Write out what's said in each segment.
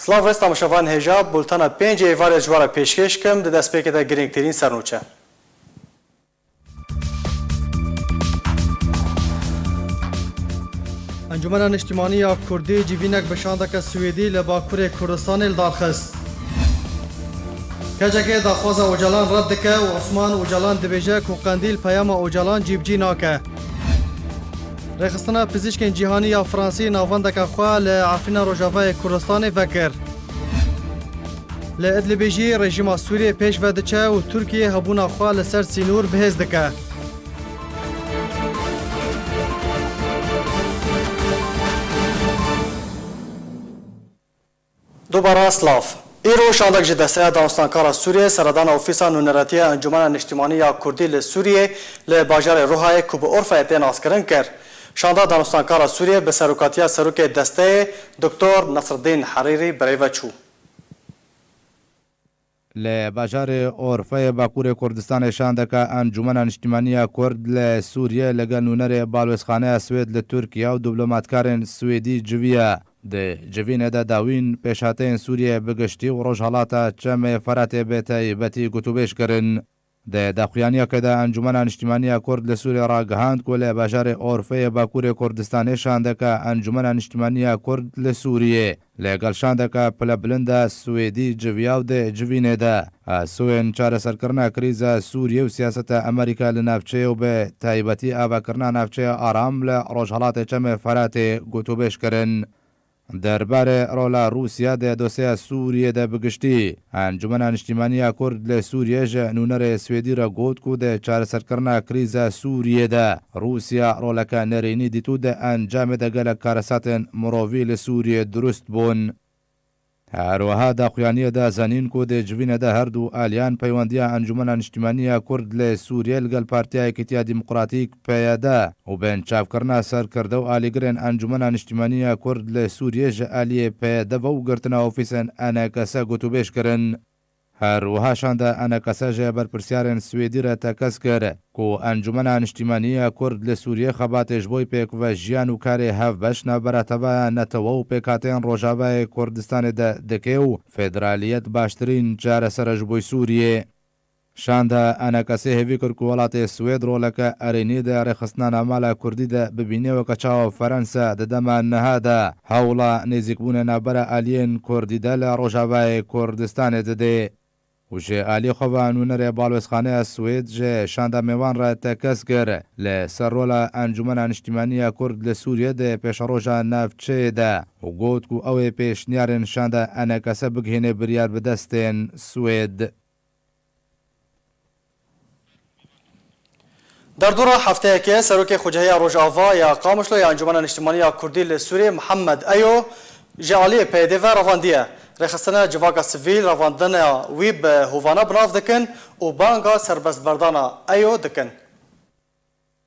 سلاو وست تماشاوان هجا بولتانا 5 ایوار جوار پیشکش کم د دست پیکه دا گرینگترین سرنوچه. انجمن اجتماعی کردی جیوینک بشاندک سویدی لباکور کردستان الدارخست. کجاکه داخواز اوجلان رد که و عثمان اوجلان دبیجه که قندیل پیام اوجلان جیبجی ناکه. رخصتنا پزشکین جهانی یا فرانسی ناوندک خواه لعفین روژاوه کردستان فکر. لادلبیجی رژیم سوریه پیش ودچه و ترکیه هبونا خواه لسر سینور بهز دکه. دوباره سلاف ایرو شاندک جدسته دانستانکار سوریه سردان اوفیسا نونراتی انجمن اجتماعی کردی لسوریه لباجار روحای کوب عرف اعتناس کرن کرد. شانده دانستانکار سوریه به سروکاتی سروک دسته دکتر نصرالدین حریری بریوه چو. لباجار عرفه باکور کردستان شاندک انجمن اجتماعی کرد لسوریه لگل نونر بالوسخانه سوید لترکیه و دیپلماتکارن سویدی جویه. د جوین دا داوین پیشاتین سوریه بگشتی و روجهالاتا چم فرات بتی گتوبش کرن. د داخویانی که دا انجمن اجتماعی کرد لسوریه را گهاند که باشار عرفه باکور کردستان شاندک انجمن اجتماعی کرد لسوریه لگل شاندک پلبلند سویدی جویاو د جوین دا سوین چاره سرکرنا کریز سوریه و سیاست امریکا لنافچه و به تایبتی آوا کرنا نافچه آرام لروجهالات چم فرات گتوبش کرن. درباره رولا روسیا د دوسیه سوریه د بگشتی انجمن اجتماعی کرد لسوریه جنونر سویدی را گوت کو د چاره سرکرنا کریز سوریه ده روسیا رولک نرینی دیتو د انجام د گل کارساتن مرووی لسوریه درست بون. هروها دا خویانی دا زنین کو د جوین دا هر دو آلیان پیوندی انجمن اجتماعی کرد لسوریه لگل پارتیا کتیا دموکراتیک پیاده و بین چاف کرنا سر کرده و آلیگرین انجمن اجتماعی کرد لسوریه جه آلی پیاده و گرتنا اوفیسن انا کسا گتوبش کرن. هروها شانده انا کسا جه برپرسیارن سویدی را تکس کرد که انجمن اجتماعی کرد لسوریه خبات جبوی پیک و جیان و کاری هف بشنا براتوا نتوو پیکاتین روجاوه کردستان دکه و فدرالیت باشترین جار سر جبوی سوریه. شانده انا کسی هوی کرد که ولات سوید رو لکه ارینی ده رخصتنا نامال کردی ده ببینه و کچاو فرانسا ده دمان نهاده حولا نزیکبون نابر آلین کردی ده لروجاوه کردستان ده و جه آلی خوانونر بالوسخانه سوید جه شانده میوان را تکس گر لسر رولا انجمن اجتماعی کرد لسوریه ده پیش روژا نفچه ده و گوت کو اوی پیش نیارن شانده انا کسا بگهینه بریار بدستین سوید. در دور هفته که سروک خوجهی روجاوا یا قامشلو یا انجمن اجتماعی کردی لسوریه محمد ایو جعالی پیده و رواندیه. رخصتنا جواگا سویل رواندن وی به هوانا بناف دکن و بانگا سربست بردانا ایو دکن.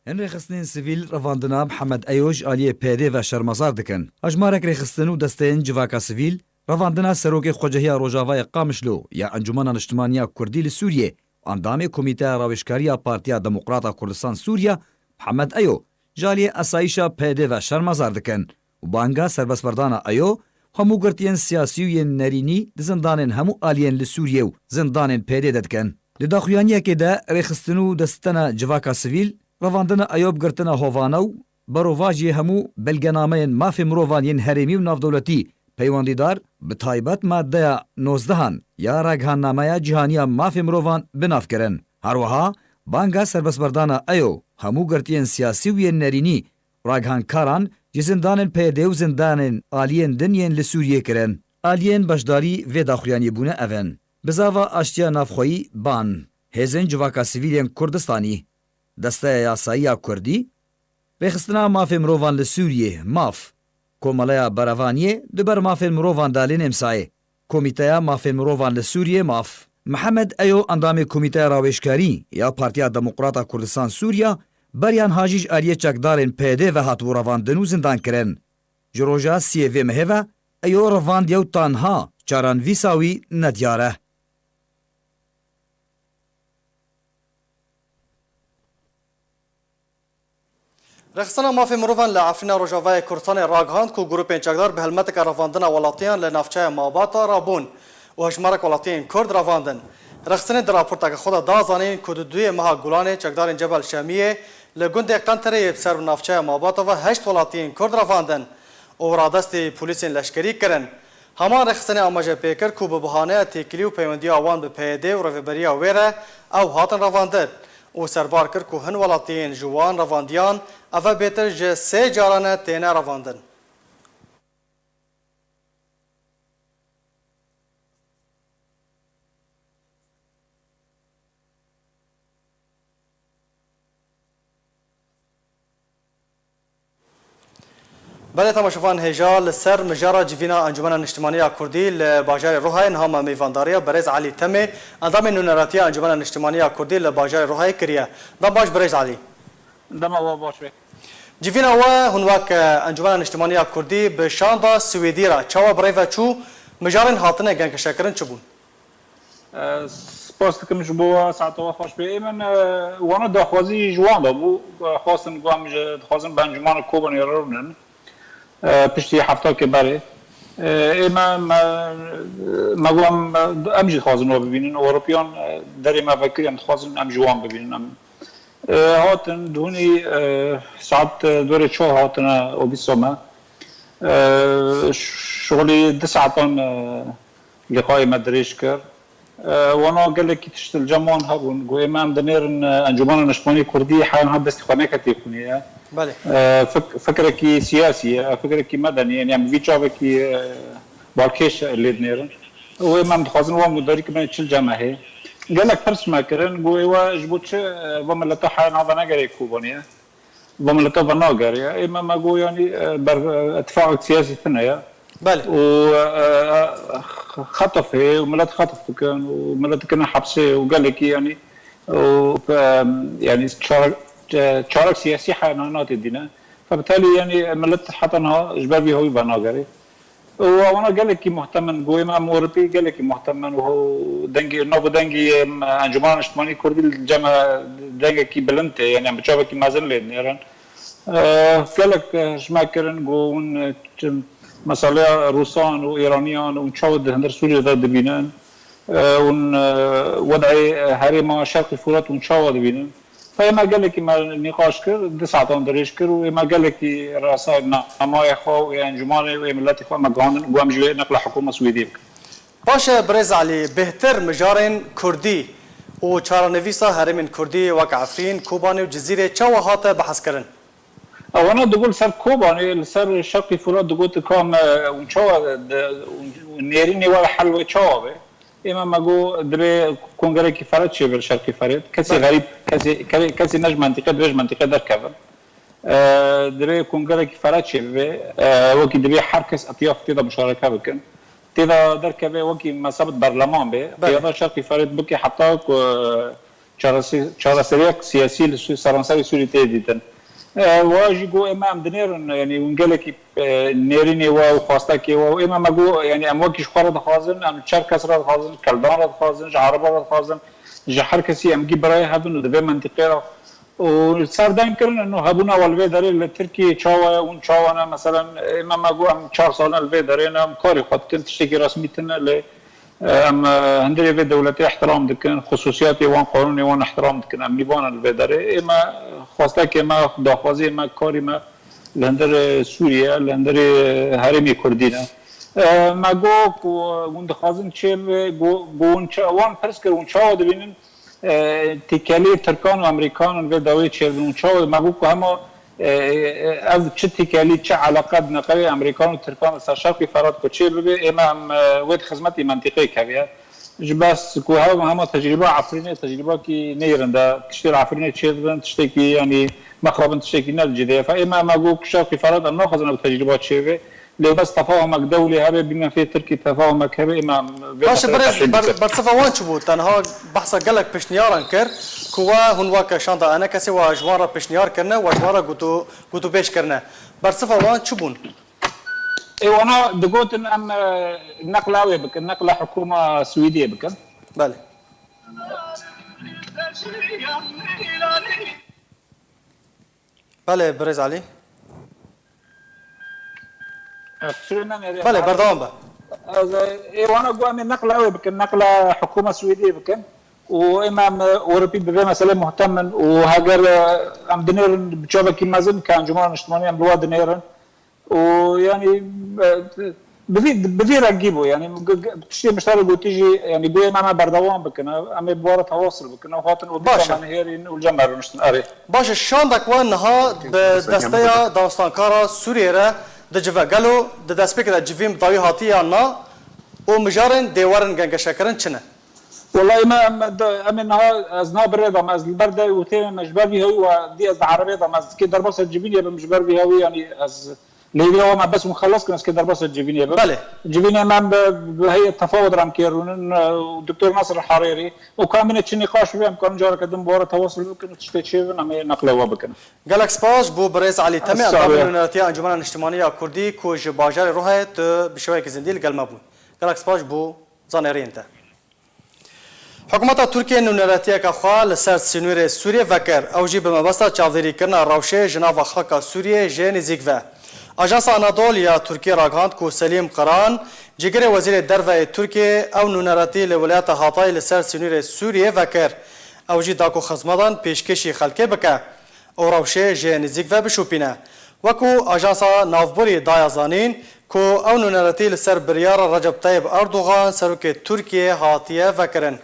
این رخصتن سویل رواندنا محمد ایوج آلی پیده و شرمزار دکن. اجمارک رخصتنو دستین جواگا سویل رواندنا سروک خوجهی روجاوای قامشلو یا انجمن اجتماعی کردی لسوریه اندام کمیته راوشکاری پارتیا دموکراتا کردستان سوریا محمد ایو جالی اسایشا پیده و شرمزار دکن و بانگا سربست بردانا ایو همو گرتین سیاسی و نرینی زندانن همو آلین لسوریه و زندانن پیده ددکن. لداخویانیه که ده رخصتنو دستنا جواکا سویل رواندن ایوب گرتنا هوانو برواجی همو بلگنامین مافی مرووانین هریمی و نافدولتی پیواندیدار به تایبت ماده 19 یا راگهان نامه جهانی مافی مرووان بناف کرن. هروها بانگا سربست بردانا ایو همو گرتین سیاسی و نرینی راگهان کاران زندانن پیده و زندانن آلین دنین لسوریه کرن. آلین بشداری و داخویانی بونه اون. بزاوا اشتیا نافخویی بان. هزین جواکا سویلین کردستانی. دسته یاسایی کردی. رخصتنا مافی مرووان لسوریه ماف. کومالیا براوانیه دبر مافی مرووان دالین امسای. کمیته مافی مرووان لسوریه ماف. محمد ایو اندام کمیته راوشکاری یا پارتیا دموکراتا کردستان سوریا بریان هاجیج آلیه چکدارن پیده و هاتو رواندنو زندان کرن. جروجا سیوه مهوه ایو رواندیو تانها چاران ویساوی ندیاره. رخصنا مافی مروفن لعفرین روجاوای کردستان راگهاند کو گروپین چکدار به هلمت رواندن ولاتیان لنافچه ماباتا رابون و هجمارک ولاتیان کرد رواندن. رخصنه در راپورتا که خود دازانین کد دوی ماه گولان چکدار جبل شامیه لگوند قنطره سر نافچه ماباتا و 8 ولاتیان کرد رواندن و رادست پلیس لشکری کردن. همان رخصنه آماجه پیکر کو به بهانه تکلی و پیوندی آوان به پیاده و رهبری ویره او هاتن رواندن. و سربار کرد که هن ولاتین جوان رواندیان اوه بیتر جه 3 جارانه تینه رواندن. بله تماشاوان هجال سر مجارا جوینا انجمن اجتماعی کردی لباجار روحای نام میوانداری برز علی تمه اندام نونراتی انجمن اجتماعی کردی لباجار روحای کریه دام باش برز علی دم او باش به جوینا و هنواک انجمن اجتماعی کردی به شاندا سوئدی را چوا برای و چو مجارن هاتنه گنگ شکرن چبون سپاس دکم جبوا ساعت و خوش به من وانا دخوازی جوان بو خواستن قام خواستن بنجمان کوبن یارونن پشتی هفته که بره ما قام امجد خواستن رو ببینن اوروپیان دری ما فکریم خواستن ام جوان ببینن هاتن دونی ساعت دوره 4 هاتن او بیسومه شغلی 2 ساعتان لقای مدرش کرد وانا قال لك تشتغل جمعون هبون قوي امام دنير انجمان النشماني كردي حال هذا استخدامه كتيكوني بله فكرك سياسي فكرك مدني يعني في جابك بالكيش اللي دنيرن هو امام خازن هو مدري كمان تشل جمعه قال لك فرس ما كرن قوي واجبوتش وملته حال هذا نقري كوبونيا وملته بناقري امام قوي يعني اتفاق سياسي ثنايا بله وخطفه وملت خطفه كان وملت كان حبسه وقال لك يعني يعني شارك سياسي حيوانات الدين فبالتالي يعني ملت حطنها جبابي هو بناقري وانا قال لك مهتم قوي ما اوربي قال لك مهتم وهو دنجي نوبو دنجي انجمان اجتماعي كردي الجامعه دنجي كي بلنته يعني عم بتشوفك مازن لين قال لك شماكرن قون مثلا روسان وإيرانيان ونشاود هندر سوريا ضد بينان ون وضعي هريما شرق الفرات ونشاود بينان فما قال لك ما نقاش كر 9 دريش كر وما قال لك راسا ما يخو انجماني وملاتي خو ما قام جوي نقل حكومه سويديه باشه برز علی بهتر مجارن کردی و چارنویسا هرمین کردی وک عفرین کوبانی و جزیره چوا هاته بحث کرن وانا دقول سر كوباني سر شرقي فرات دقول كام ونشوا نيريني ولا حلوة شوا اما ما جو دري كونغري كفارات شبر شرقي فرات كسي غريب كسي نج منطقة درج منطقة در كفر دري كونغري كفارات شبر وكي دري حركس اطياف تيدا مشاركة بكن تيدا در كفر وكي مسابة برلمان بي تيدا شرقي فرات بكي حتى چارسريك سياسي لسرانساري سوري تيديتن واجي جو امام دنيرن يعني ونقلك نيريني وخواستك وامام جو يعني اموكي شخرة خازن ام تشاركس راد خازن كلدان راد خازن جعربة راد خازن جحر كسي ام جي براي هبن ودبي منطقة وصار دايم كرن انه هبونا والبي داري لتركي تشاوا ونشاوانا مثلا امام جو ام 4 سال البي دارينا ام كاري خاطر تشتكي رسميتنا ل ام هندري في دولتي احترام دكن خصوصياتي وان قانوني وان احترام دكن ام نيبان البدري اما خواستك ما داخوازي ما كاري ما لندر سوريا لندر هرمي كردينا ما جو وند خازن چه گون وان پرسکر اون چاو دبینن تکلی ترکان و امریکان و داوی چه اون چاو ما جو همه از چه تکلی چه علاقات نقلی امریکان و ترکان سر شرقی فرات کو چه ببی امام ود خدمتی منطقه کویه بس کو هم تجربه عفرینه تجربه کی نیرنده تشتر عفرینه چه تشتکی يعني مخرب تشتکی نجده فاما ما جو شرقی فرات انه خزنه تجربه چه لو بس تفاهمك دولي هذا بما فيه تركي تفاهمك هذا امام باش برصفه وان شبو تنها بحثا قالك بشنيارن كر كوا هنواك شاندا انا كسي واجوارا بشنيار كرنا واجوارا قوتو بيش كرنا برصفه وان شبون اي وانا دقوت ان ام نقلاوي بك نقله حكومه سويديه بك بله بله برز علی بله بله بردوام به وانا قوامي نقله بكن نقله حكومه سويديه بكن وامام اوروبي ببي مساله مهتم وهاجر ام دنير بشبكه مازن كان جمهور اجتماعي ام الواد دنيرن ويعني بذير اجيبه يعني تشتري مشترك وتيجي يعني قوي معنا بردوام بكن ام بواره تواصل بكن وخاطر باشا. هيرين والجمر ونشتري باش شاندك وانها بدستيا داستانكارا سوريا را دجوا قالوا ددسبك دا جيفيم داوي هاتي انا ومجارن ديوارن گنگ شكرن چنه والله ما منها ازنا بريضه ما از البرده وتيم مجبري هو دي از عربيه ما از كي دربص الجبينيه بمجبري هو يعني از ليبيا هو ما بس مخلص كنا كي دربص الجبينيه بله الجبينيه ما هي التفاوض رام كيرون والدكتور ناصر الحريري وكان من نقاش بهم كان جارك قدم بوره تواصل ممكن تشتي نقله وبكنا قالك سباس بو بريز علي تمام قبل انجمن الاجتماعيه الكردي كوج باجار روحت بشويه زنديل قال ما بو قالك سباس بو زانيري انت حکومت ترکیه نونراتیه که خواه لسر سنور سوریه وکر او جی بمبستا چاودری کرنا روشه جناو خلق سوریه جه نزیک و اجانس آنادولیا ترکیه راگاند کو سلیم قران جگر وزیر درو ترکیه او نونراتی لولیات هاتای لسر سنور سوریه وکر او جی داکو خزمدان پیشکشی خلقه بکه او روشه جه نزیک و بشوپینه وکو اجانس نافبوری دایازانین کو او نونراتی لسر بریار رجب طیب اردوغان سروک ترکیه هاتیه وکرن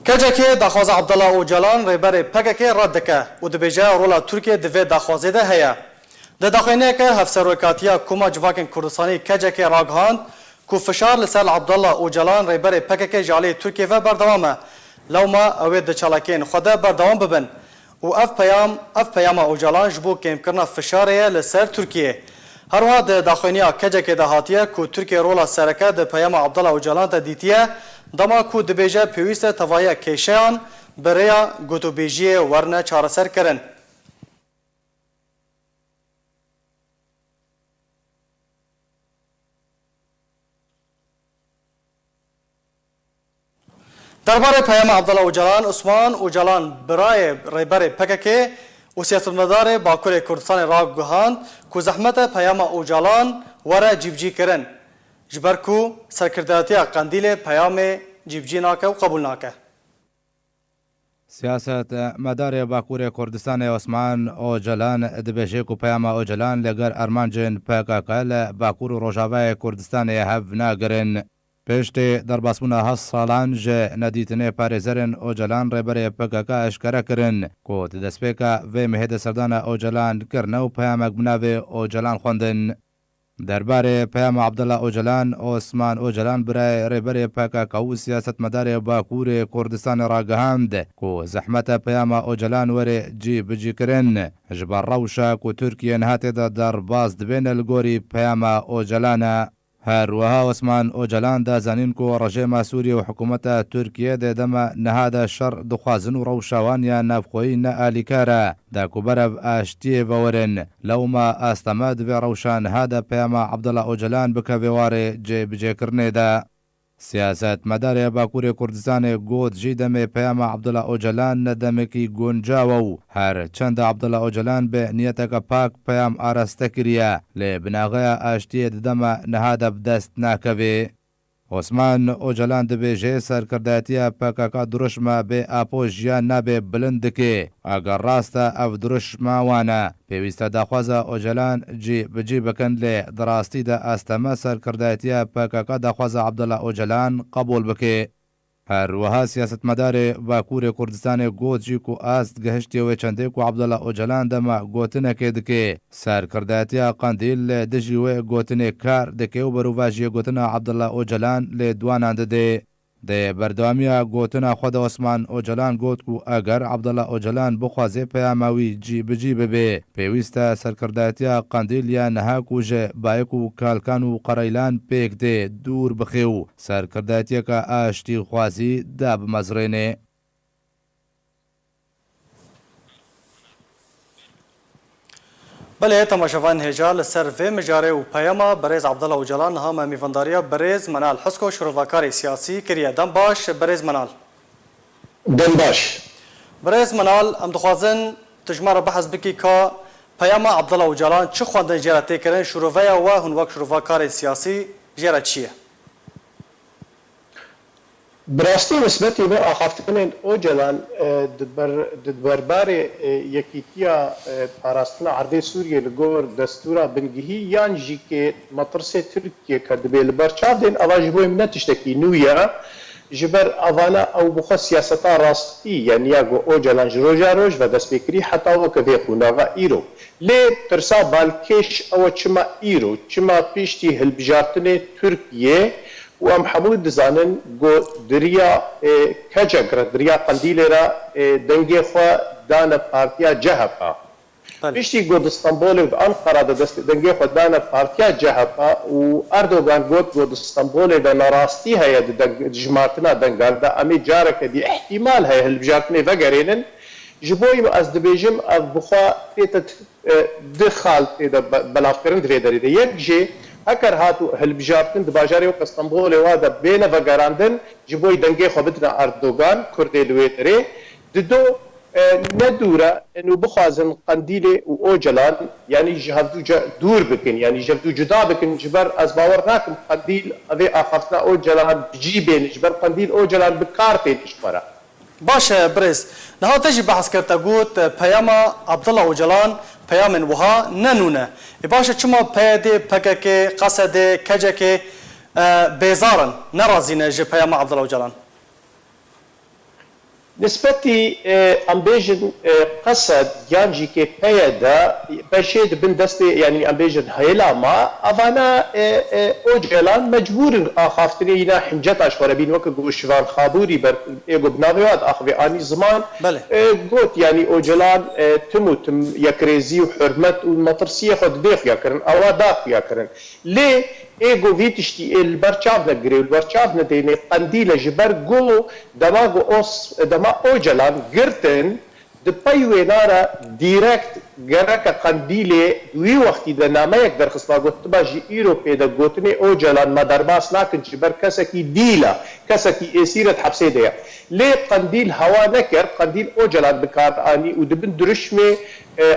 کجاکی دخواز عبدالله اوجلان ریبر پککی رد دکه و دبیجه رولا ترکیه دوی دخوازی ده هیا. ده دخوینه که هفسروکاتیا کما جواکن کردستانی کجاکی راگهاند کو فشار لسر عبدالله اوجلان ریبر پککی جالی ترکیه و بردوامه لوما اوید ده چالاکین خوده بردوام ببن و اف پیام اوجلان جبو کم کرنا فشاریه لسر ترکیه. هروها ده دخوینیا کجاکی ده هاتیه کو ترکیه رولا سرکه ده پیام عبدالله اوجلان ده دیتیه دما کو دبیجه پیویست توایی کیشیان بریا گوتو بیجیه ورنه چارسر کرن. درباره پیام عبدالله اوجلان عثمان اوجلان برای ریبر پککی و سیاستمدار باکور کردستان را گوهاند کو زحمت پیام اوجلان وره جیبجی کرن جبرکو سرکرداتی قندیل پیام جیبجی ناکه و قبول ناکه. سیاست مدار باکور کردستان عثمان اوجلان دبیجه کو پیام اوجلان لگر ارمانجن پککل باکور روجاوای کردستان هف ناگرن پشت در باسمون 7 سالان جه ندیتنه پارێزەرن ئۆجەلان ڕێبەرێ پەکەکە ئەشکەرە کرن کۆ دەستپێکە وێ مهێدە سەردانە ئۆجەلان کردنە و پەیامێک بناوێ ئۆجەلان خوندن دەربارێ پەیامە عەبدەڵا ئۆجەلان ئۆسمان ئۆجەلان برای ڕێبەرێ پەکەکە و سیاسەتمەدارێ باکوورێ کوردستانی ڕاگەهاند کۆ زەحمەتە پەیامە ئۆجەلان وەرێ جی بجیکردن ji ber rewşa ku Tirkiyeyên hatê de derbas dibêne li gorî peyama Ocalanê. هەروەها عوسمان ئۆجەلان دازانین کو ڕژێما سووریە و حکوومەتە تورکیە دێدەمە نەهادە شەڕ دخوازن و ڕەوشاوانیان نافخۆیی نە ئالیکارە داکوبەرە ئاشتیێ بەوەرن لەومە ئاستەمە دوێ ڕەوشان هادە پەیامە عەبدەڵا ئۆجەلان بکە بێوارێ جێبجێکردنێدا سیاست مدار باکوور کردستان گوت جی دمه پیام عبدالله اوجلان ندمکی گونجاو و هر چند عبدالله اوجلان به نیتک پاک پیام آرسته کریه لبناغه آشتی دم نهاد بدست ناکوی عثمان اوجلان دبیجه سرکرداتی پاکاکا درشما به اپوش یا نبه بلند که اگر راست اف درشما وانه پیوسته دخواز اوجلان جی بجی بکن لی دراستی دا استما سرکرداتی پاکاکا دخواز عبدالله اوجلان قبول بکه هەروەها سیاستمەدارێ باکوورێ کوردستانی گوت جی کو ئاست گەهشتیەوەی چەندێک و عەبدەڵا ئۆجەلان دەما گوتنەکێ دکێ سەرکردایەتیە قەندیل لە دژی وێ گوتنێ کار دەکێ و بەروڤژیە گوتنە عەبدەڵا ئۆجەلان لێ دوانان دەدێ دێ بەردەوامیە گوتنە خۆدە عوسمان ئۆجەلان گوت و ئەگەر عەبدەڵا ئۆجەلان بخوازێ پەیاماوی جی بجی ببێ پێویستە سەرکردایەتیە قەندیل یان نەهاک و ژێ بایەک و کالکان و قەڕەیلان پێک دێ دوور بخێ و سەرکردایەتیەکە ئاشتی خوازی دا بمەزرێنێ بله تماشاوان هجا لسر و مجاره و پیاما برز عبدالله اوجلان هم میوانداریا برز منال حسکو شروعکار سیاسی کریه دم باش برز منال دم باش برز منال ام دخوازن تجمع بحث بکی که پیاما عبدالله اوجلان چه خواندن جره تکرن شروعه و هنوک شروعکار سیاسی جره چیه؟ براستی نسبتی به آخافتن اوجلان درباره یکیتیا پاراستنا عرض سوریه لگور دستورا بنگهی یان جی که مطرسه ترکیه کرد به البرچاو دین اواجبوی منتشتکی نویا جبر اوانا او بخوا سیاستا راستی یعنی اگو اوجلان جروجا روش و دست بکری حتی او که قوناغا ایرو لی ترسا بالکش او چما ایرو چما پیشتی هلبجارتن ترکیه و ام حمود دزانن گو دریا کجاگر دریا قندیل را دنگی خوا دان پارتیا جهپا پیشتی گو دستانبول و انقره دست دنگی خوا دان پارتیا جهپا و اردوغان گو دستانبول دا نراستی هیا جماعتنا دنگار دا امی جارک دی احتمال هیا هلبجارتنی وگرینن جبوی از دبیجم از بخوا تیت دخال تیدا بلافکرن دوی داری دا یک جی اگر هاتو هلبجارتن دباجاری و قسطنبول وادا بین و گراندن جبوی دنگی خوابتنا اردوغان کرده لویتره دو ندوره انو بخوازن قندیل و اوجلان یعنی جهدو دور بکن یعنی جهدو جدا بکن جبر از باور ناکم قندیل اوی آخفتنا اوجلان بجی بین جبر قندیل اوجلان بکارتین اشمارا باشه برز نها تجي بحث کرتا گوت پیاما عبدالله اوجلان پیام وها ننونه باشه چما پیاده پککه قصده کجکه بیزارن نرازینه جه پیام عبدالله اوجلان نسبتی امبیجن قصد یانجی که پیاده بشید بن دسته یعنی امبیجن هیلا ما اوانا اوجلان مجبور آخافتنی اینا حمجت اشوار بین وقت گوشوان خابوری بر ایگو بناویاد آخوی آنی زمان گوت یعنی اوجلان تم یکریزی و حرمت و مطرسیه خود دیخیا کرن اوا داخیا کرن لی ایگو ویتشتی البرچاو نگری البرچاو ندینه قندیل جبر گو دما اوجلان گرتن دپای نارا دیرکت گرک قندیل دوی وقتی د نامه یک درخصما گوت باجی ایرو پیدا گوتنی اوجلان ما درباس ناکن جبر کسکی دیلا کسکی اسیرت حبسه دیا لی قندیل هوا نکر قندیل اوجلان بکار آنی و دبن درشمه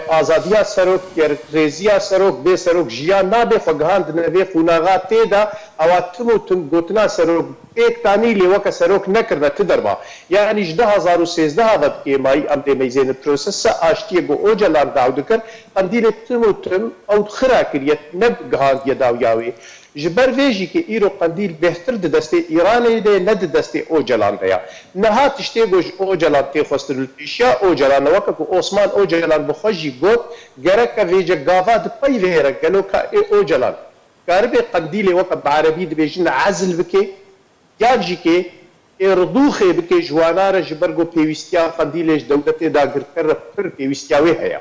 آزادیا سروک یا ریزیا سروک به سروک جیا نابه فگهاند نوی قوناغا تیدا اواتمو تم گوتنا سروک ایک تانی لیوکا سروک نکرده تدربا یعنی 2013 وقت که مای امده میزین پروسس آشتی گو اوجلان داو دکر قندیل تمو تم او خرا کریت نبگهاند یداویاوی جبر ویجی که ایرو قندیل بهتر دسته ایران ده ند دسته اوجلان ده نها تشتی گوش اوجلان تی خواستر الپیشیا اوجلان وقت که عثمان اوجلان بخوشی گوت گرک ویجا گاوا ده پای ویرا گلو که اوجلان کاربه قندیل وقت بعربی ده بیجن عزل بکه یاجی که اردوخه بکه جوانار جبر گو پیوستیا قندیلش دولت داگر کر پر پیوستیاوی هیا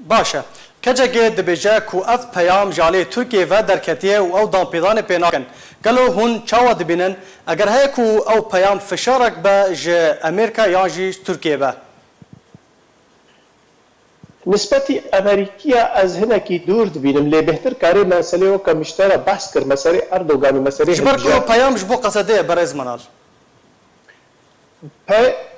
باشه کجگه دبیجه کو اف پیام جالی ترکیه و درکتیه و او دان پیدان پیناکن گلو هون چاوا دبینن اگر هی کو او پیام فشارک به جه امریکا یا جه ترکیه به نسبتی امریکیا از هنکی دور دبینم لی بهتر کاری مسئله و کمشتر بحث کر مسئله اردوغان و مسئله جبر کو پیام جبو قصده برز منال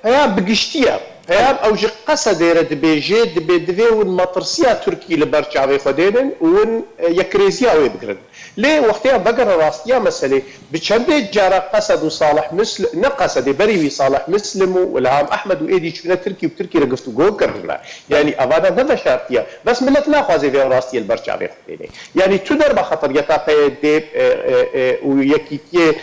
پیام بگشتیه پیام اوج قصده رد بیجه دبی ون مطرسیه ترکی لبرچاوی خودینن ون یکریزیه اوی بگرن لی وقتی بگر راستیه مسئله بچنده جارا قصد و صالح مسلم نه قصده بریوی صالح مسلم و الهام احمد و ایدی چونه ترکی و ترکی رگفتو گو کرنا یعنی اوانا نه شرطیه بس ملت نخوازه وی راستیه البرچاوی خودینه یعنی تو در بخطریتا پیده و یکیتیه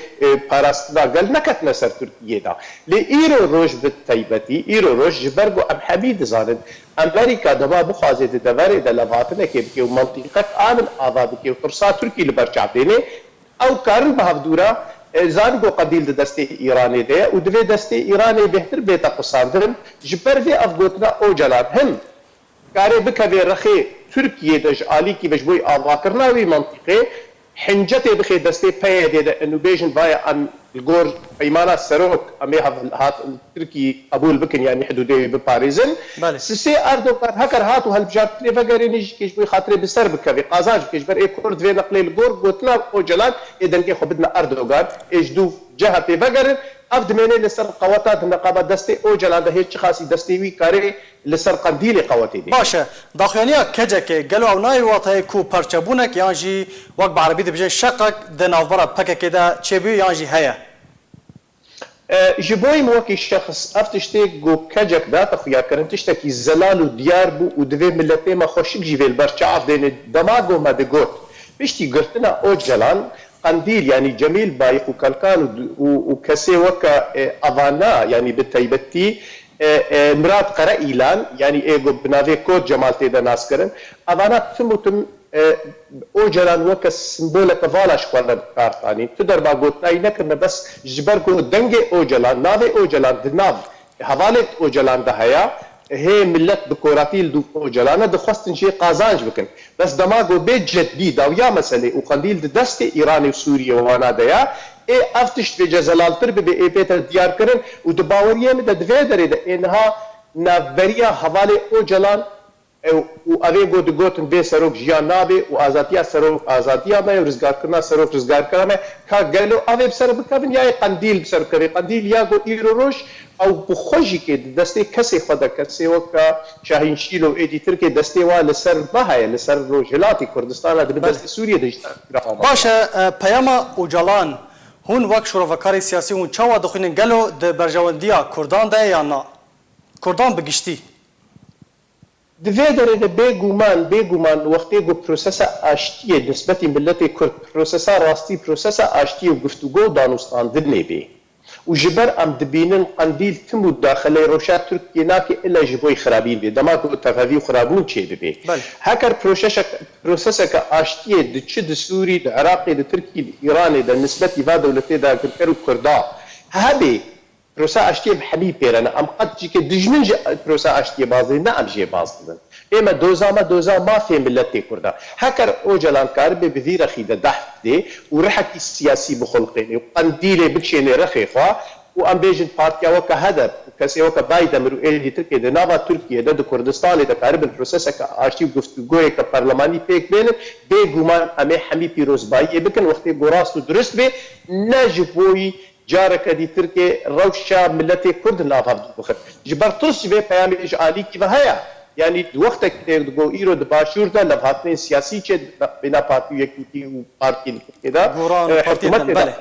پاراستنا گل نکت نسر ترکیه دا لی ایرو روش بتایبتی ایرو روش جبرگو ام حمید زانن امریکا دما بخوازه دواره د لواتنه کې بکې منطقت امن آزاد کې ترسا ترکی لبرچاو دینه او کارن بهدورا زانگو قبیل دسته ایرانی ده و دوی دسته ایرانی بهتر بیتا قصاندن جبر وی افغوتنا اوجلان هم کاری بکوی رخی ترکیه دج آلی کی بجبوی آوا کرناوی منطقه حنجتي بخي دستي بيد انه بيجن بايا ام الجور ايمانا سروك امي هات تركي ابول بكن يعني حدودي بباريزن بله. سي اردوغان هكر هاتو هالبجار تريفاغرينيج كيش بي خاطري بسر بكبي قازاج كيش بر اي كورد في نقلي الجور قلتنا اوجلان اذا كي خبدنا اردوغان ايش دو جهه بيفاغرن افد مني لسر قواتات النقابه دستي اوجلان ده هيك خاصي دستي وي كاري لسر قنديلي قواتي دي باشه داخلينيا كجك قالوا او ناي واتای کو پرچبونک یانجی وقت بعربی دبجن شقق د ناوبره پک کده چبی یانجی هيا جبوي موكي شخص افتشتي جو كجك داتا خويا كرن تشتكي زلال وديار بو ودفي ملتي ما خوشك جيفيل برشعف دين دماغو ما دقوت بيشتي قلتنا او جلان قنديل يعني جميل بايق وكالكان وكسي وكا افانا يعني بالتيبتي مراد قرا ايلان يعني ايجو بنافي كود جمالتي دا ناس كرن افانا تموتم او جلان وكا سمبولك فالاش كوالا كارتاني تدر با قوتناي نكرنا بس جبر كو دنجي او جلان نافي او جلان دناف حوالت او جلان ده هيا هي ملت بكوراتيل دو او جلان دخواستن شي قازانج بكن بس دماغو بيت جديد او يا مسألة وقنديل دستي ايراني وسوريا وانا ديا اي افتش في جزلال تربي بي بيتر ديار كرن ودباوريه مدى دفيدري ده انها نافريا حوالي او جلان و اوی گو دگوتن به سروک جیان نابه و آزادیا سروک آزادیا ما رزگار کرنا سروک رزگار کرنا که گلو اوی بسر بکن یا قندیل بسر کری قندیل یا گو ایرو روش او بخوشی که دسته کسی خدا کسی وکا شاهین شیلو ایدیتر که دسته وا لسر بهای لسر روجلاتی کردستان ده دسته سوریه دشتن باشه پیاما اوجلان هون وقت شروفکاری سیاسی هون چاوا دخینن گلو د برجواندیا کردان ده یا نه کردان بگشتی دفيدر إذا بيجومان وقتي جو بروسيسا أشتيه نسبة ملتي كرد بروسيسا راستي بروسيسا أشتيه وقفتوجو دانوستان ذني بي وجبر أم دبينن قنديل تمو داخل روشات تركيا ناكي إلا جبوي خرابين بي دما جو تغذي وخرابون شيء بي هكر بروسيسا كأشتيه دتشد سوري العراقي التركي الإيراني ده نسبة فا دولتي ده كرد كردا هابي پروسا اشتی بحبی پیرن ام قد جی که دجمن پروسا اشتی بازی نه ام جی بازدن اما دوزا ما في ملتي كردا هكر او جلان كار بذير خيده دحف دي ورحكي السياسي بخلقيني وقنديلي بكشيني رخيخوا وام بيجن بارتيا وكا هدف وكسي وكا بايدا مرو ايدي تركيا ده نافا تركيا ده كردستان ده قارب البروسيس كا اشتي گفتگوي كا برلماني بيك بين بيغومان امي حمي بيروز باي بكن وقتي براستو درست بي نجبوي جارك دي تركي روشا ملتي كرد نافا بخر جبرتوس في بيامي اجالي كيف هيا يعني وقتك تقول ايرو دباشور ده لفاتين سياسي چه بنا بارتي يكتي وبارتي كده حكومت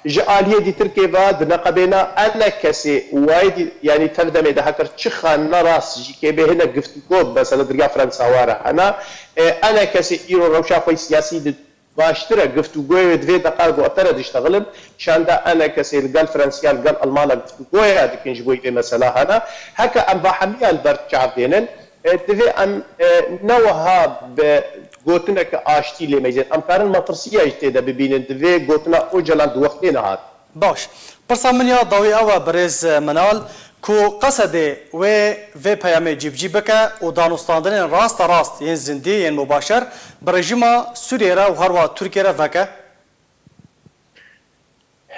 جاليه دي تركي بعد نقبنا انا كسي وايد يعني تردم ده هكر تشخان نراس جي كي به هنا گفتگو مثلا درجه فرنسا واره انا كسي ايرو روشا في سياسي باشترى گفتگوی دوی دقیقه وقتره دشتغلم شان ده انا كسي قال فرنسيان قال المانا گفتگوی هذا كنج بوي في مساله هذا هكا ام بحميه البرد شعبينن دوی ام نوها بگوتنا كاشتي لي ميزن ام كارن مطرسيه اجتهاد ببينن دوی گوتنا اوجلان دو وقتين هات باش پرسا منیا داوی او برز منال کو قصد و پیام جیب بکه و دانستاندن راست ین زندی ین مباشر برژیم سوریه را و هروا ترکیه را وکه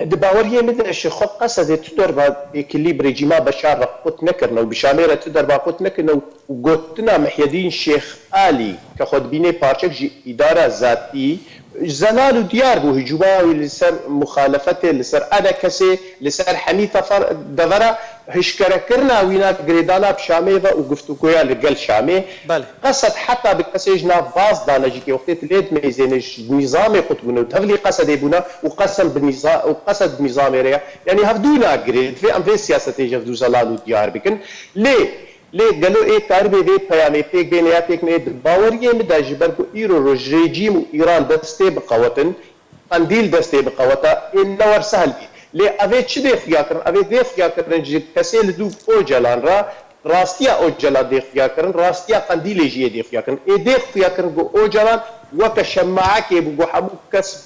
دباوريه مثل الشيء خد قصد تدر با كلي بريجيما بشار قط نكرنا وبشاميره تدر با قط نكرنا وقتنا محيدين شيخ آلي كخد بيني بارشك جي إدارة ذاتي زلال وديار بو هجوباوي لسر مخالفته لسر انا كسي لسر حميثة دفرة هشكرا كرنا وينا قريدانا بشاميفة وقفتوكويا لقل شامي قصد حتى بكسيجنا باز دانا جيكي وقتت ليد ميزينش نظامي قطبنا وتفلي قصد يبونا وقسم بالنظام وقصد بنظامي ريا يعني هفدونا قريد في ام في سياسة يجفدو زلال وديار بكن ليه قالوا ايه كاربي في بيامي بيك بينياتك نيد باوريه مدا جبركو ايرو روج ريجيم ايران دستي بقوتن قنديل دستي بقوتا النور سهل بي ليه افي تشدي خياكرن افي دي خياكرن جي كسيل دو اوجلان را راستيا اوجلان دي خياكرن راستيا قنديل جي دي خياكرن اي دي خياكرن جو اوجلان وكشماعك بو حمو كسب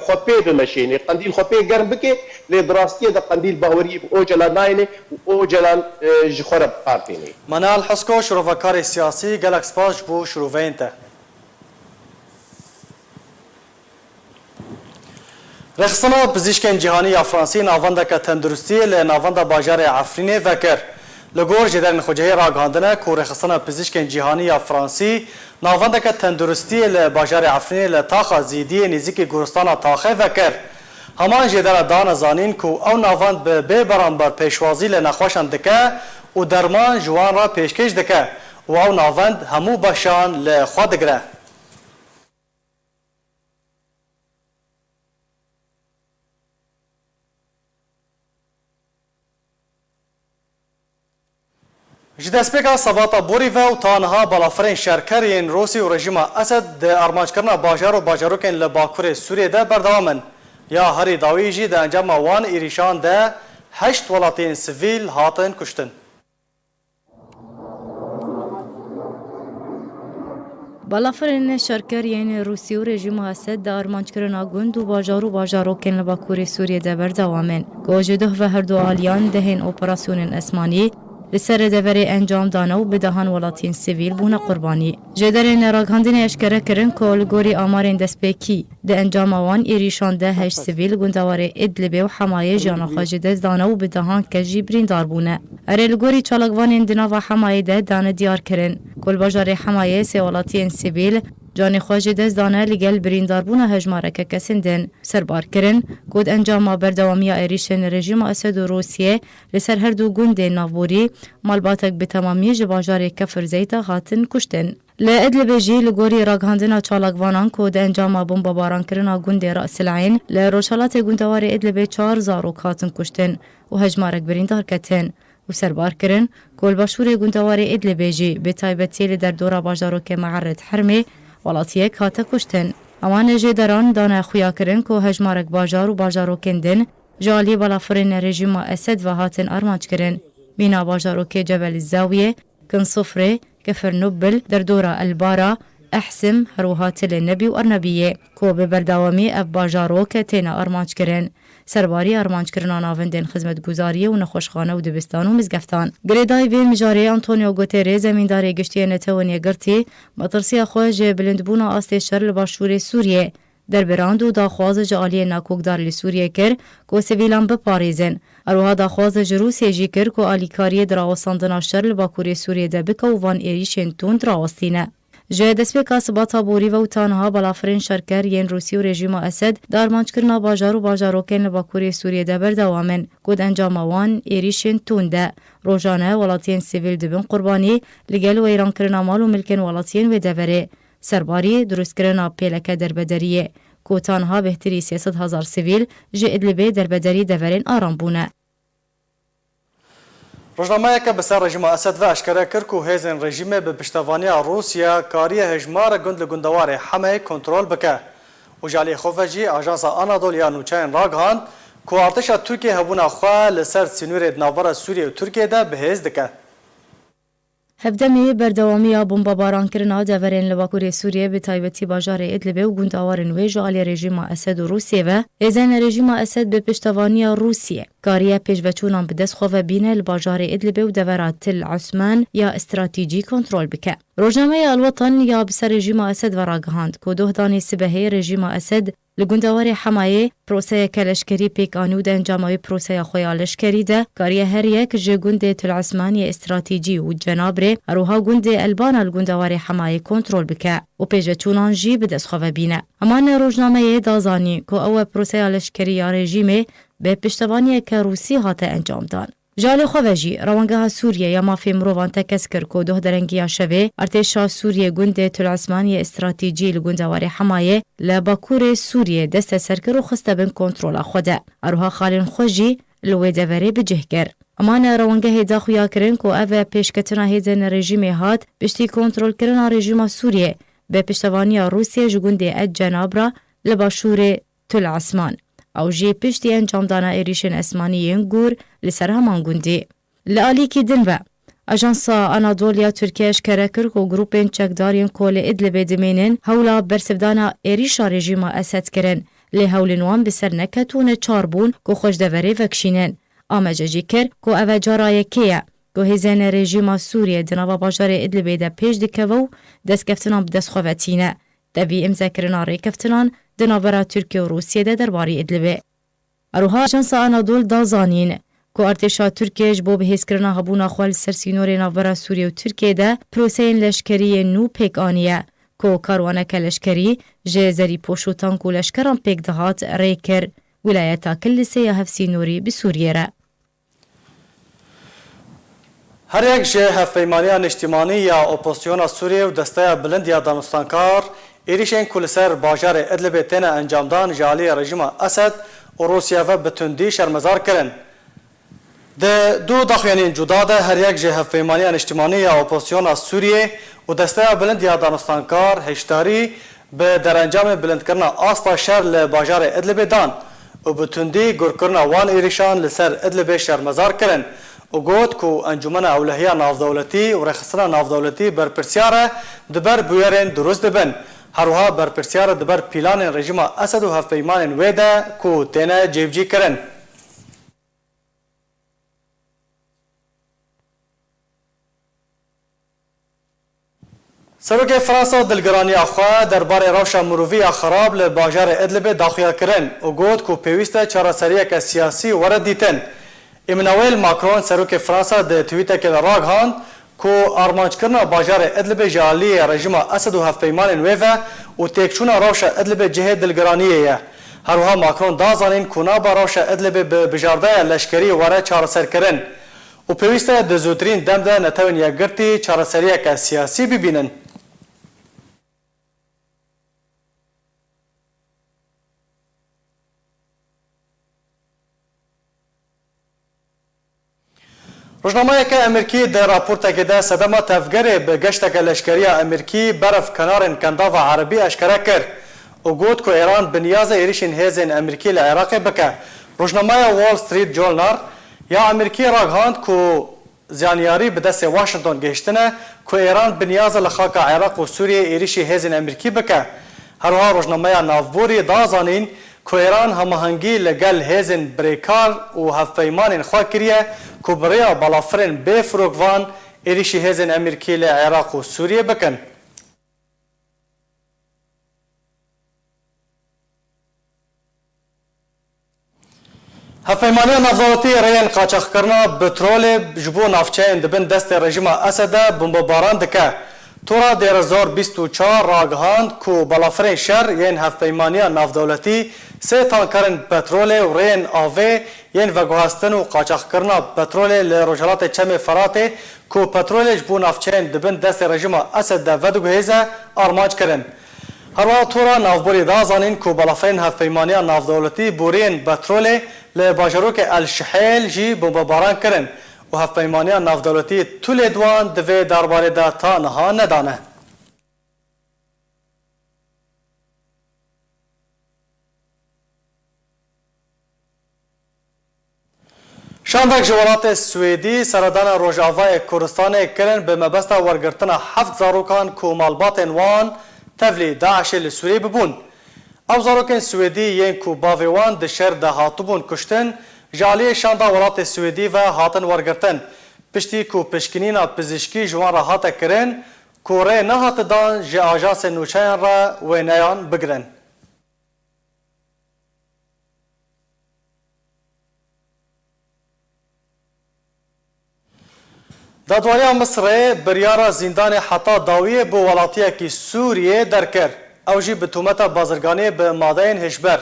خبي بمشيني قنديل خبي قرب بكي لدراستي ده قنديل باوري اوجلان نايني واوجلان جخرب بارتيني منال حسكو شروفكاري سياسي جالكس باش بو شروفينته رخصنا پزیشکن جهانی یا فرانسی ناوندک تندرستی ل ناوند باجار عفرین وکر لگور جدرن خوجهی راگاندنه کو رخصنا پزیشکن جهانی یا فرانسی ناوندک تندرستی ل باجار عفرین ل تاخا زیدی نزیک گورستان تاخه وکر همان جدر دان زانین کو او ناوند به برانبر پیشوازی ل نخوشن دکه و درمان جوان را پیشکش دکه و او ناوند همو باشان ل خود دگره جدسپیکا سباتا بوری و تانها بالافرین شرکرین روسی و رژیم اسد ده ارمانج کرنا باجار و باجاروکن لباکور سوریه ده بردوامن یا هری داوی جی ده انجام وان ایریشان ده 8 ولاتین سیویل هاتن کشتن. بالافرین شرکرین روسی و رژیم اسد ده ارمانج کرنا گند و باجاروکن لباکور سوریه ده بردوامن گوجده و هر دو آلیان دهین اپراسیون اسمانی لسر دەڤەرێ ئەنجام دانا و بدەهان وڵاتین سیڤیل بوونە قوربانی. ژێدەرێن ڕاگەاندنی ئەشکەرە کردن کە لەگۆری ئامارên دەستپێکی دە ئەنجامەوان ئێریشاندا 8 سیڤیل گوندەوارێ ئیدلیبێ و حەمایە ژیانەخوا ji dest dana û bi dehan kes jî birîndar bûne. Erê li gorî çalakvanên di nava Hemayê de dane diyar kirin. Kolbajarê Hemayê sê welatiyên sivîl canê xwe ji dest dane li gel birîndarbûna hejmareke kesên din serbar kirin ku di encama berdewamiya êrişên rejîma Esed û Rûsyê li ser her du gundên navborî malbatek bi temamî ji bajarê Kefir Zeytê hatin kuştin. Li Idlibê jî li gorî ragihandina çalakvanan ku di encama bombabaranekirina gundê Ra'sil'Ayn li rojhilatê gundewarê Idlibê 4 zarok hatin kuştin û hejmarek birîndar ketin û serbar kirin ku li başûrê gundewarê Idlibê jî bê taybetî li derdora bajarokê Me'erred Hermê welatiyek hate kuştin. Ewan jê deran dane xuya kirin ku hejmarek bajar û bajarokên din ji aliyê balafirên rejîma Esed ve hatin armanc kirin. Mîna bajarokê Cebelî Zawiyê, Kinsufrê, Kefir Nubil, derdora Elbara, Ehsim, herwiha Tilê Nebî û Ernebiyê ku bi berdewamî ev bajarok têne armanc kirin. Serbarî armancekirina navendên xizmetguzariyê û nexweşxane û dibistan û mizgeftan. Girêdayî vê mijarê Antonio Guterres zemîndarê giştiyê Netewên girtî matirsiya xwe ji bilindbûna astê şer li başûrê Sûriyê derbirand û daxwaz ji aliyê nakokdar li Sûriyê kir ku sivîlan biparêzin. Herwiha daxwaz ji Rûsyê jî kir ku alîkariyê dirawestandina şer li bakurê Sûriyê de bike û van êrişên tund rawestîne. Ji destpêka sibata borî ve û tanha balafirên şerker yên Rûsî û rejîma Esed di armancekirina bajar û bajarokên li bakurê Sûriyê de berdewam in ku di encama wan êrişên tund de rojane welatiyên sivîl dibin qurbanî li gel wêrankirina mal û milkên welatiyên wê deverê. Serbarî durustkirina pêleke derbederiyê ku tanha bêhtirî 300,000 sivîl ji Idlibê derbederî deverên aram bûne. Rojnameyeke bi ser rejîma Esed ve eşkere kir ku hêzên rejîmê bi piştevaniya Rûsya kariye hejmara gund li gundewarê Hemeyê kontrol bike. û ji aliyê xwe ve jî Ajansa Anadoluya Nûçeyên ragihand ku artêşa Tirkiye hebûna xwe li ser sînûrê di navbera Sûriye û Tirkiye de bihêz dike. Hevdemê berdewamiya bombabaranekirina deverên li bakurê Sûriyê bi taybetî bajarê Idlibê û gundewarên wê ji aliyê rejîma Esed û Rûsyê ve hêzên rejîma Esed bi piştevaniya Rûsyê kariye pêşveçûnan bi dest xwe ve bîne li bajarê Idlibê û devera Til Usman ya stratîjî kontrol bike. Rojnameya Alwatan ya bi ser rejîma Esed ve ragihand ku dohdanê sibehê rejîma Esed li gundewarê Hemayê proseyeke leşkerî pêkanî û di encama wê proseya xwe ya leşkerî de kariye her yek ji gundê Til Usman yê stratîjî û Cenabrê herwiha gundê Elbana li gundewarê Hemayê kontrol bike û pêşveçûnan jî bi dest xwe ve bîne. Eman rojnameyê da zanî ku ew e proseya leşkerî ya rejîmê bi piştevaniyeke Rûsî hate encam dan. Ji alê xwe ve jî Rewangeha Sûriye ya mafê mirovan te kes kir ku doh derengiya şevê artêşa Sûriye gundê Til Usman yê stratîjî li gundewarê Hemayê li bakurê Sûriyê deste serkir û xiste bin kontrola xwe de. Herwiha xalên xwe jî li wê deverê bicih kir. Eman rewangehê da xuya kirin ku ev pêşketina hêzên rejîmê hat piştî kontrolkirina rejîma Sûriyê bi piştevaniya Rûsyê ji gundê Ed Cenabra li başûrê Til Usman. Ew jî piştî encamdana êrişên esmaniyên gûr li ser heman gundê. Li alîkî din ve Ajansa Anadoluya Tirkiye eşkere kir ku grupên çekdarên ku li Idlibê dimênin hewla bersivdana êrişa rejîma Esed kirin. Lê hewlên wan bi ser neketûne çar bûn ku xweşdeverê vekişînin. Amece jî kir ku ev e cara yekê ye ku hêzên rejîma Sûriyê di nava bajarê Idlibê de pêş dikeve û destkeftinan bi dest xwe vetîne. Devî imzekirina rêkeftinan di navbera Tirkiye û Rûsyê de derbarê Idlibê. Eroha Ajansa Anadolu da zanîn ku artêşa Tirkiye ji bo bihêzkirina hebûna xwe li ser sînorê navbera Sûriye û Tirkiye de proseyên leşkeriyê nû pêk aniye ku karwaneke leşkerî ji zerîpoş û tank û leşkeran pêk dihat rê kir wilayeta Kilisê ya hevsînorî bi Sûriye re. Her yek ji hevpeymaniya niştimanî ya opozisyona Sûriye û desteya bilind ya danostankar êrişên ku li ser bajarê Idlibê têne encamdan ji aliyê rejima Esed û Rûsya ve bi tundî şermezar kirin. Di du daxuyanên cuda de her yek ji hevpeymaniya niştimanî ya opozisyona Sûriye û desteya bilind ya danostankar hişdarî bi derencamê bilindkirina asta şer li bajarê Idlibê dan û bi tundî gurkirina wan êrişan li ser Idlibê şermezar kirin. û got ku Encûmena Ewlehiya Navdewletî û Rêxistina Navdewletî berpirsiyar e diber bûyerên durust dibin. Herwiha berpirsiyar e diber pîlanên rejima Esed û hevpeymanên wê de ku têne cêvcî kirin. Serokê Fransa dilgiraniya xwe derbarê rewşa miroviya xerab li bajarê Idlibê daxuya kirin û got ku pêwîst e çareseriyeke siyasî were dîtin. Emmanuel Macron serokê Fransa di twîtekê de ragihand ku armançkirina bajarê Idlibê ji aliyê rejima Esed û hevpeymanên wê ve û têkçûna rewşa Idlibê cihê dilgiraniyê ye. Herwiha Macron dazanîn ku nava rewşa Idlibê bi bijardeya leşkerî were çareserkirin û pêwîst e di zûtirîn dem de netewên yekgirtî çareseriyeke siyasî bibînin. Rojnameyeke Emerkî di raportekê de sedema tevgerê bi geşteke leşkeriya Emerkî berf kenarên Kendava Erebî eşkere kir û got ku Îran bi niyazê êrişên hêzên Emerkî li Iraqê bike. Rojnameya Wall Street Journal ya Emerkî ragihand ku ziyaniyarî bi destê Washington gihiştine ku Îran bi niyazê li xaka Iraq û Sûriyê êrişî hêzên Emerkî bike. Herwiha rojnameya navborî dazanîn ku Îran hemahengî li gel hêzên birêkar û hevpeymanên xwe kiriye ku bi rêya balafirên bê firokvan êrişî hêzên Emerkî li Iraq û Sûriyê bikin. Hevpeymaniya Navdewletî rêyên qaçaxkirina petrolê ji bo navçeyên dibin destê rejima Esedê bombebaran dike. Tora Dêrezor 24 ragihand ku balafirên şer yên hevpeymaniya Navdewletî sê tankerên petrolê û rêyên avê yên veguhestin û qaçaxkirina petrolê li Rojhilatê Çemê Feratê ku petrolê ji bo navçeyên dibin destê rejima Esed de vediguhêze armanc kirin. Herwiha tora navborî dazanîn ku balafirên hevpeymaniya Navdewletî boriyên petrolê li bajarokê El Şihêl jî bombebaran kirin û hevpeymaniya Navdewletî tulê dwan di vê derbarê de ta niha nedane. Şandek ji welatê Swêdî seredana Rojavayê Kurdistanê kirin bi mebesta wergirtina 7 zarokan ku malbatên wan tevlî Daişê li Sûriyê bibûn. Ew zarokên Swêdî yên ku bavê wan di şer de hatibûn kuştin ji aliyê şanda welatê Swêdî ve hatin wergirtin. Piştî ku pişkinîna pizîşkî ji wan re hate kirin ku rê nehate dan ji ajansên nûçeyan re wêneyan bigirin. Dadwariya Misrê biryara zîndanê heta dawiyê bu welatiyekî Sûriyê derkir. Ew jî bi tûmeta bazirganiyê bi madeyên hişber.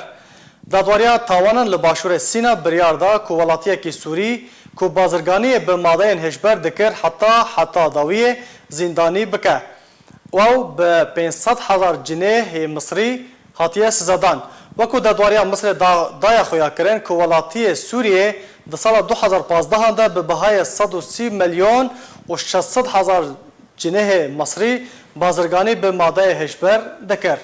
Dadwariya tawanan li başûrê Sîna biryar da ku welatiyekî Sûrî ku bazirganiyê bi madeyên hişber dikir heta dawiyê zîndanî bike. Ew bi 500,000 cinêhê Misrî hatiye sizadan. Wekû Dadwariya Misrê daya xuya kirin ku welatiyê Sûriyê di sala 2015 de bi bihayê 130 milyon û 600,000 cinêhê Misrî bazirganî bi madeyê hişber dikir.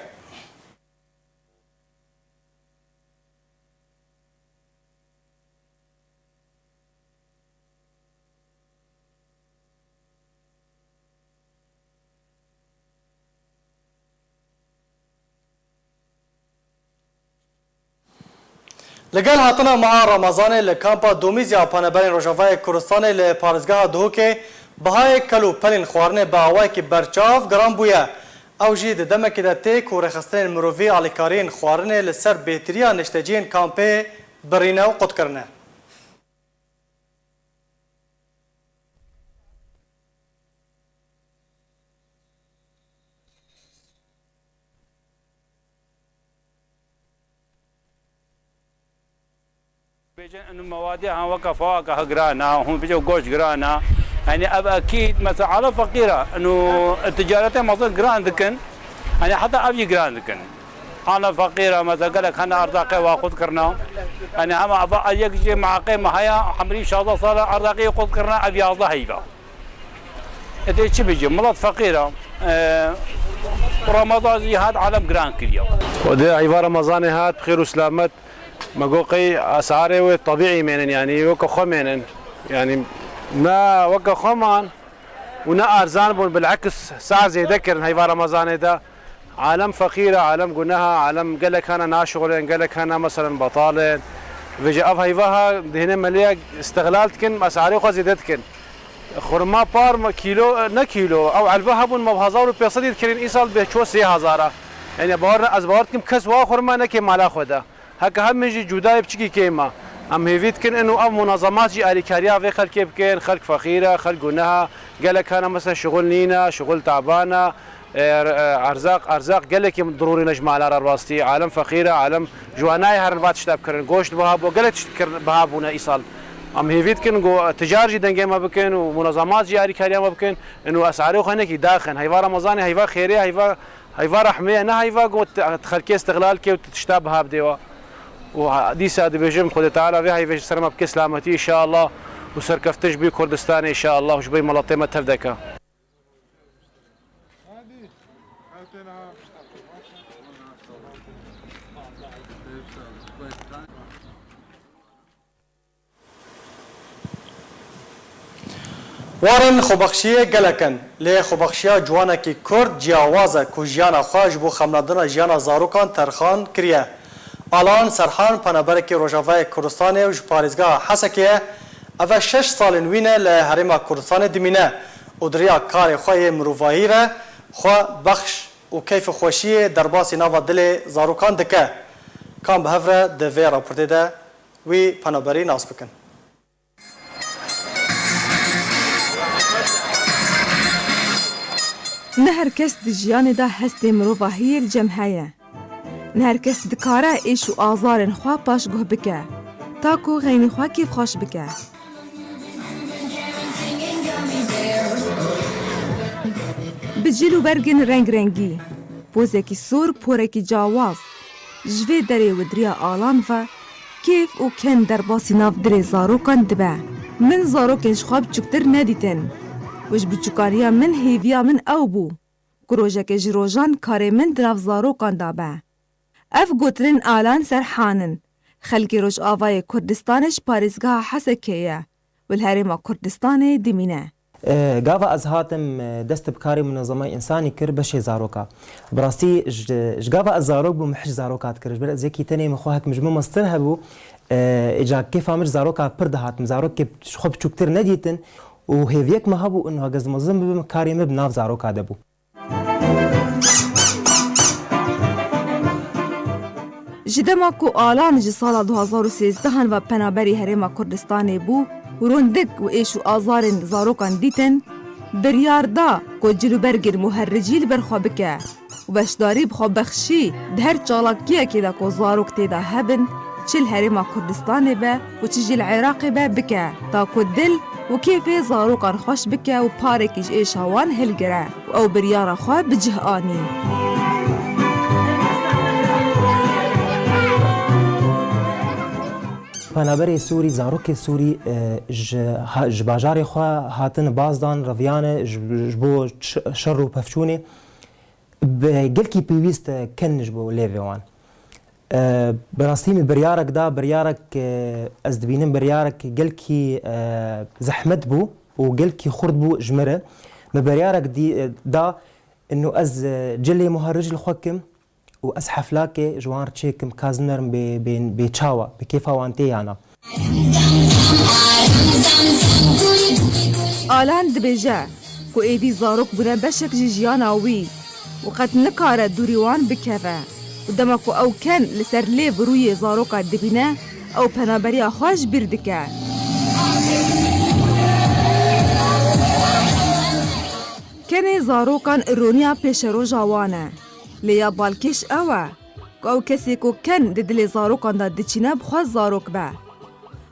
Li gel hatina meha Ramazanê li kampa Domîzya Paneberên Rojavayê Kurdistanê li parêzgeha Duhokê bihayê kel û pelên xwarinê bi awayekî berçav giran bûye. او جی د دمکې د تیک و رخستین مروفی آلیکارین خوارنه لسر بهتریا نشتجین کامپه برینه و قد کرنه. انه موادها وقف فواكه قرانا وهم بيجوا قوش قرانا يعني اب اكيد مثلا على فقيره انه التجارتين مصر قران ذكن يعني حتى ابي قران ذكن انا فقيره مثلا قال لك انا ارزاقي واخذ كرنا يعني اما ابا يجي مع قيمه هيا حمري ان شاء الله صار ارزاقي ياخذ كرنا ابي الله هيبه انت شو بيجي مرات فقيره رمضان زي هذا عالم قران كل يوم ودي عيفا رمضان هات بخير وسلامت مقوقي اسعاره طبيعي منن يعني وكا خمن يعني ما وكا خمان ونا ارزان بالعكس سعر زي ذكر هاي رمضان ده عالم فقيره عالم قناها عالم قال لك انا ناشغل قال لك انا مثلا بطاله فيجي اف هيفاها هنا مليا استغلالتكن اسعاره خزيدتكن خرما بار كيلو نا كيلو او علبها بون مبهزار بيصدي كرين ايصال بشو 3000 يعني بار از بارتكم كس واخرما نكي مالا خدا هكا هم يجي جداي بشكي كيما ام هيفيت كن انه ام منظمات جي اليكاريا في خلق كيبكن خلق فقيره خلق قناها قال لك انا مثلا شغل نينا شغل تعبانه ارزاق قال لك ضروري نجمع على راسي عالم فقيره عالم جواناي هرنفات شتاب كرن غوشت بهاب وقالت بهابونا ايصال ام هيفيت كن جو تجار جدا ما بكن ومنظمات جي اليكاريا ما بكن انه اسعاره خنك داخن هيفا رمضان هيفا خيريه هيفا رحميه انا هيفا تخلكي استغلال كي وتشتابها بديوا ودي ساد بيجم خد تعالى فيها يفيش سلامة بكي سلامتي إن شاء الله وسركفتش بي كردستان إن شاء الله وشبي ملطيمة تفدكا وارن خوبخشیه گلکن لی خوبخشیا جوانا کی کرد جیاوازه کو جیانا خواج بو خمنادنا جیانا زاروکان ترخان کریه. الان سرحان پنابرکی روجاوای کردستان و پاریزگاه حسکیه اوه 6 سال وینه لحرم کردستان دمینه و دریا کار خواه مروفایی را خواه بخش و کیف خوشی درباسی ناو دل زاروکان دکه کام به هفره دوی راپورته ده وی پنابری ناس بکن. نه هر کس دی جیان دا هست مروفایی الجمعیه. نه هر کس دکاره ایش و آزارن خواه پاش گوه بکه تا کو غینی خواه کیف خوش بکه. بجیل و برگن رنگ رنگی پوزه کی سور پوره کی جاواز جوه دره و دریا آلان و کیف و کن در باسی ناف دره زاروکان دبه من زاروکنش خواب چکتر ندیتن وش بچکاریا من هیویا من او بو کروژه که جروجان کاره من دراف زاروکان دابه اف گوترین آلان سرحانن خلقی روش آوای کردستانش پاریزگاه حسکیه والهرم کردستان دمینه. گاوا از هاتم دست بکاری منظمه انسانی کر بشه زاروکا براستی جگاوا از زاروک بو محش زاروکات کرد بل از یکی تنی مخواهک مجموع مستر هبو اجا کیف امر زاروکا پرده هاتم زاروک که خوب چوکتر ندیتن و هیویک ما هبو انه هگز مزم بم کاری مب ناف زاروکا دبو. جدما کو آلان جی سال 2013 و پنابری هرم کردستان بو وروندک و ایش و آزارن زاروکان دیتن بریار دا کو جلوبرگیر محرجیل برخوابکه و بشداری بخواب بخشی ده هر چالاکیه که دا کو زاروک تیدا هبن چل هرم کردستان به و چجی العراق به بکه تا کو دل و کیف زاروکان خوش بکه و پارکیش ایش هوان هلگره و او بریار خواه بجه آنی. پنابری سوری زاروک سوری جباجار خوا هاتن بازدان رویانه جبو شر و پفچونه بگل کی پیوست کن جبو لیوان براستی می بریارک دا بریارک از دبینم بریارک گل کی زحمت بو و گل کی خرد بو جمره بریارک دا انه از جلی مهرج الخوکم و از حفلاکه جوار چیکم کازنرم به چاوا به کیفا وانتی انا آلان دبیجه کو ایدی زاروک بونه بشک جیان آوی و قد نکاره دوریوان بکوه و دمکو او کن لسر لیو روی زاروکا دبینه او پنابریا خوش بیردکه. کنه زاروکان رونیا پیش رو جوانه لیا بالکش اوه که او کسی که کن دل زاروکان دا دچینه بخواست زاروک به.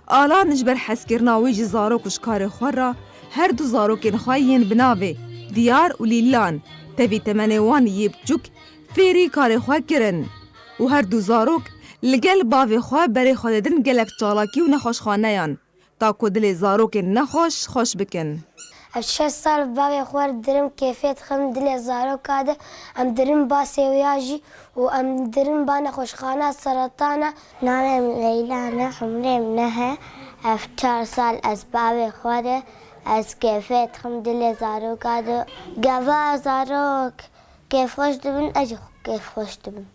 آلان اجبر حسکرناوی جی زاروکش کار خور را هر دو زاروکین خواهین بناوه دیار و لیلان توی تمنوان یه بچوک فیری کار خواه کرن و هر دو زاروک لگل باوی خواه برای خوددن گلک چالاکی و نخوش خانه یان تا که دل زاروکین نخوش خوش بکن. 6 سال بابي خوار درم كيفيت خم دلي زارو كاده ام درم باسي وياجي وام درم بانا خوشخانة سرطانة. نانا ليلى عمري منها 4 سال از بابي خواره از كيفيت خم دلي زارو كاده قوا زاروك كيف خوش دبن اجي كيف خوش دبن.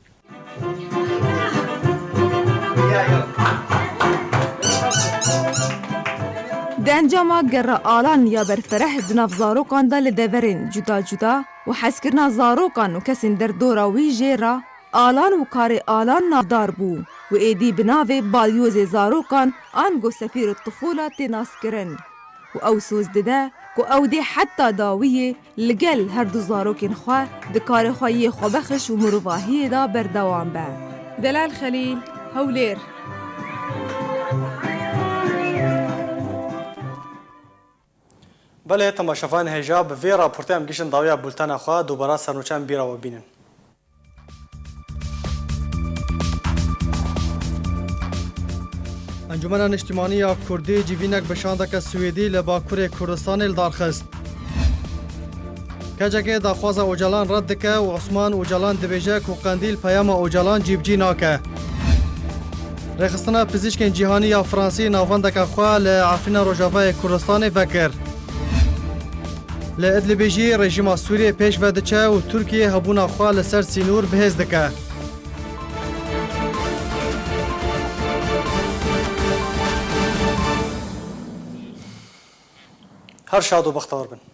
د انجاما گر آلان یا برفرح دناف زاروکان دا لدورین جدا جدا و حسکرنا زاروکان و کسین در دورا وی جیرا آلان و کار آلان نافدار بو و ایدی بناوی بالیوز زاروکان آنگو سفیر الطفولة تناس کرن و او سوز دده که او دی حتی داویه لگل هر دو زاروکین خواه دکار خواهی خوبخش و مروواهی دا بردوان به. دلال خلیل هولیر. بله تماشافان هجاب وی راپورته ام گیشن داویا بولتن خواه دوباره سرنوچن بیرا و بینن. انجمن اجتماعی یا کردی جیوینک بشاندک سویدی لباکور کردستان الدارخست. کجاکه داخواز اوجلان رد دکه و عثمان اوجلان دبیجک و قندیل پیام اوجلان جیبجی ناکه. رخصتنا پزشکن جهانی یا فرانسی ناوندک خواه لعافین روجاوای کردستان وکر. لادلبیجی رژیم سوریه پیش ودچه و ترکیه هبونا خواه لسر سینور بهز دکه. هر شاد و بختور بن.